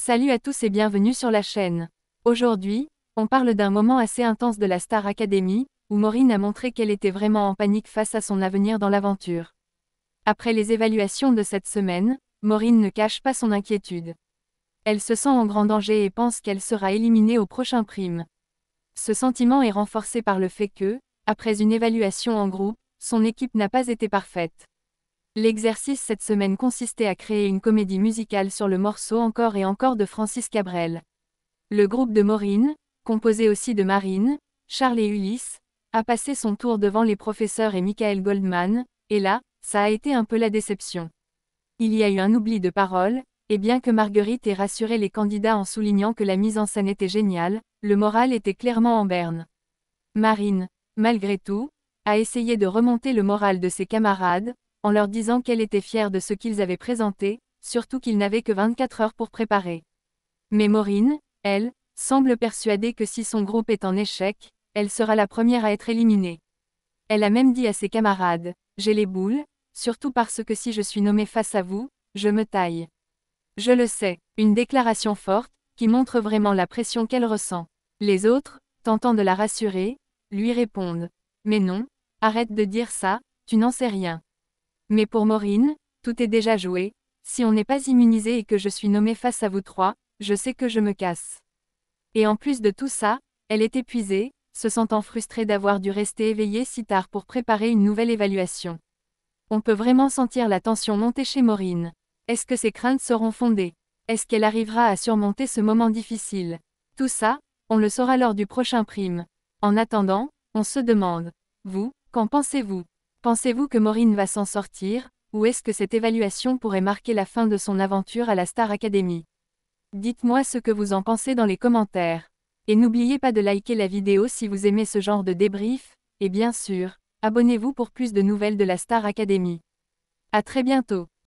Salut à tous et bienvenue sur la chaîne. Aujourd'hui, on parle d'un moment assez intense de la Star Academy, où Maureen a montré qu'elle était vraiment en panique face à son avenir dans l'aventure. Après les évaluations de cette semaine, Maureen ne cache pas son inquiétude. Elle se sent en grand danger et pense qu'elle sera éliminée au prochain prime. Ce sentiment est renforcé par le fait que, après une évaluation en groupe, son équipe n'a pas été parfaite. L'exercice cette semaine consistait à créer une comédie musicale sur le morceau Encore et encore de Francis Cabrel. Le groupe de Maureen, composé aussi de Marine, Charles et Ulysse, a passé son tour devant les professeurs et Michael Goldman, et là, ça a été un peu la déception. Il y a eu un oubli de paroles, et bien que Marguerite ait rassuré les candidats en soulignant que la mise en scène était géniale, le moral était clairement en berne. Marine, malgré tout, a essayé de remonter le moral de ses camarades, en leur disant qu'elle était fière de ce qu'ils avaient présenté, surtout qu'ils n'avaient que 24 heures pour préparer. Mais Maureen, elle, semble persuadée que si son groupe est en échec, elle sera la première à être éliminée. Elle a même dit à ses camarades, « J'ai les boules, surtout parce que si je suis nommée face à vous, je me taille. » Je le sais, une déclaration forte, qui montre vraiment la pression qu'elle ressent. Les autres, tentant de la rassurer, lui répondent, « Mais non, arrête de dire ça, tu n'en sais rien. » Mais pour Maureen, tout est déjà joué, si on n'est pas immunisé et que je suis nommée face à vous trois, je sais que je me casse. Et en plus de tout ça, elle est épuisée, se sentant frustrée d'avoir dû rester éveillée si tard pour préparer une nouvelle évaluation. On peut vraiment sentir la tension monter chez Maureen. Est-ce que ses craintes seront fondées? Est-ce qu'elle arrivera à surmonter ce moment difficile? Tout ça, on le saura lors du prochain prime. En attendant, on se demande, vous, qu'en pensez-vous? Pensez-vous que Maureen va s'en sortir, ou est-ce que cette évaluation pourrait marquer la fin de son aventure à la Star Academy? Dites-moi ce que vous en pensez dans les commentaires. Et n'oubliez pas de liker la vidéo si vous aimez ce genre de débrief, et bien sûr, abonnez-vous pour plus de nouvelles de la Star Academy. À très bientôt.